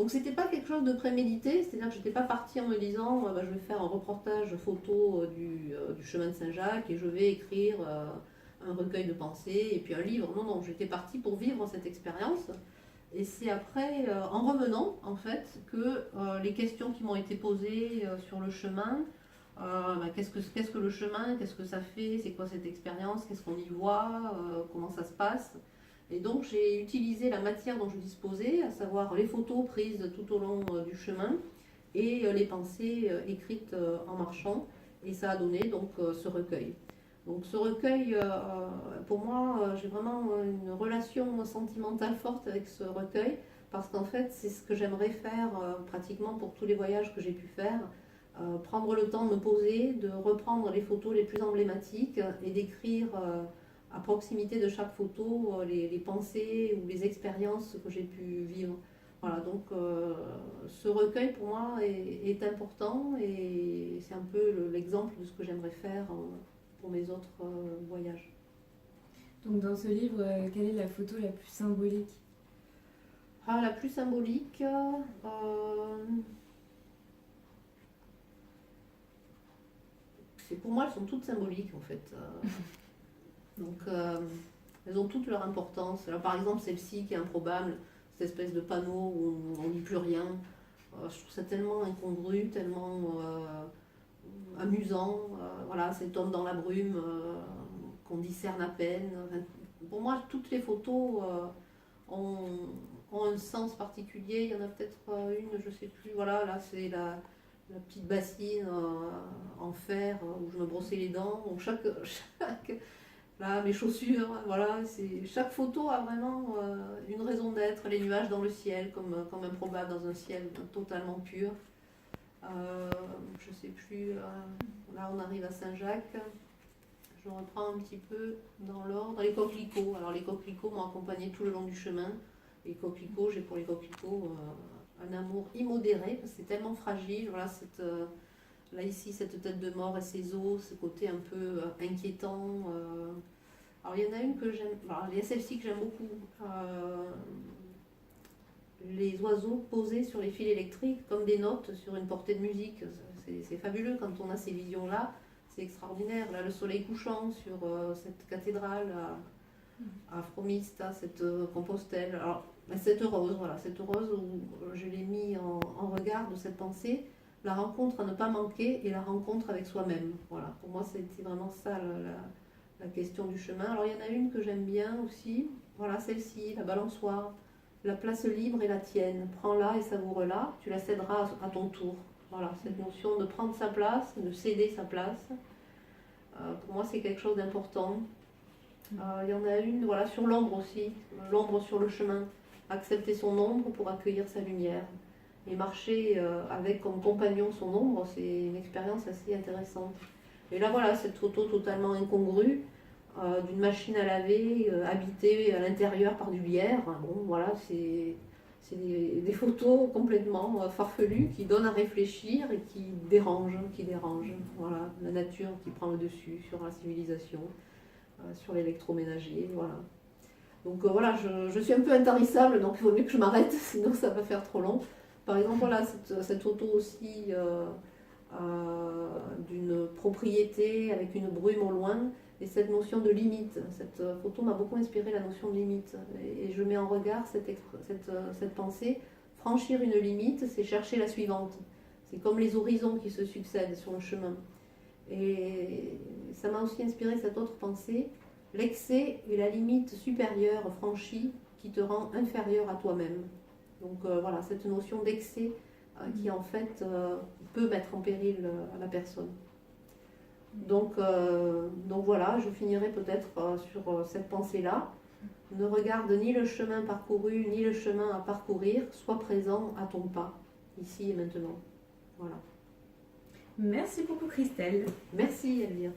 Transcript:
Donc c'était pas quelque chose de prémédité, c'est-à-dire que j'étais pas partie en me disant je vais faire un reportage photo du chemin de Saint-Jacques et je vais écrire un recueil de pensées et puis un livre. Non, non, j'étais partie pour vivre cette expérience. Et c'est après, en revenant en fait, que les questions qui m'ont été posées sur le chemin, qu'est-ce que le chemin, qu'est-ce que ça fait, c'est quoi cette expérience, qu'est-ce qu'on y voit, comment ça se passe. Et donc j'ai utilisé la matière dont je disposais, à savoir les photos prises tout au long du chemin et les pensées écrites en marchant. Et ça a donné donc ce recueil. Donc ce recueil, pour moi, j'ai vraiment une relation sentimentale forte avec ce recueil, parce qu'en fait, c'est ce que j'aimerais faire pratiquement pour tous les voyages que j'ai pu faire. Prendre le temps de me poser, de reprendre les photos les plus emblématiques et d'écrire à proximité de chaque photo les pensées ou les expériences que j'ai pu vivre. Voilà, donc ce recueil pour moi est important et c'est un peu l'exemple de ce que j'aimerais faire pour mes autres voyages. Donc dans ce livre, quelle est la photo la plus symbolique? Ah, la plus symbolique, pour moi elles sont toutes symboliques en fait. Donc elles ont toutes leur importance. Alors, par exemple celle-ci qui est improbable, cette espèce de panneau où on ne lit plus rien. Je trouve ça tellement incongru, tellement amusant. Voilà, cet homme dans la brume qu'on discerne à peine. Enfin, pour moi, toutes les photos ont, ont un sens particulier. Il y en a peut-être une, je ne sais plus. Voilà, là c'est la petite bassine en fer où je me brossais les dents. Donc chaque là, mes chaussures, voilà, chaque photo a vraiment une raison d'être. Les nuages dans le ciel, comme improbable dans un ciel totalement pur. Je sais plus, là on arrive à Saint-Jacques. Je reprends un petit peu dans l'ordre. Les coquelicots. Alors les coquelicots m'ont accompagné tout le long du chemin. Les coquelicots, j'ai pour les coquelicots un amour immodéré parce que c'est tellement fragile. Voilà, là ici, cette tête de mort et ses os, ce côté un peu inquiétant. Alors il y en a une que j'aime, il y a celle-ci que j'aime beaucoup. Les oiseaux posés sur les fils électriques comme des notes sur une portée de musique. C'est fabuleux quand on a ces visions-là. C'est extraordinaire. Là, le soleil couchant sur cette cathédrale à Fromista, cette Compostelle. Alors, cette rose, voilà, cette rose où je l'ai mis en regard de cette pensée. La rencontre à ne pas manquer et la rencontre avec soi-même. Voilà, pour moi, c'était vraiment ça la question du chemin. Alors, il y en a une que j'aime bien aussi. Voilà, celle-ci, la balançoire. La place libre est la tienne. Prends-la et savoure-la. Tu la céderas à ton tour. Voilà, cette notion de prendre sa place, de céder sa place. Pour moi, c'est quelque chose d'important. Il y en a une, voilà, sur l'ombre aussi. L'ombre sur le chemin. Accepter son ombre pour accueillir sa lumière. Et marcher avec comme compagnon son ombre, c'est une expérience assez intéressante. Et là, voilà, cette photo totalement incongrue d'une machine à laver habitée à l'intérieur par du lierre. Bon, voilà, c'est des photos complètement farfelues qui donnent à réfléchir et qui dérangent. Voilà, la nature qui prend le dessus sur la civilisation, sur l'électroménager, voilà. Donc voilà, je suis un peu intarissable, donc il vaut mieux que je m'arrête, sinon ça va faire trop long. Par exemple, voilà, cette photo aussi d'une propriété avec une brume au loin, et cette notion de limite. Cette photo m'a beaucoup inspiré la notion de limite. Et je mets en regard cette pensée. Franchir une limite, c'est chercher la suivante. C'est comme les horizons qui se succèdent sur le chemin. Et ça m'a aussi inspiré cette autre pensée. L'excès est la limite supérieure franchie qui te rend inférieur à toi-même. Donc voilà, cette notion d'excès qui en fait peut mettre en péril la personne. Donc voilà, je finirai peut-être sur cette pensée-là. Ne regarde ni le chemin parcouru, ni le chemin à parcourir, sois présent à ton pas, ici et maintenant. Voilà. Merci beaucoup Christelle. Merci Elvire.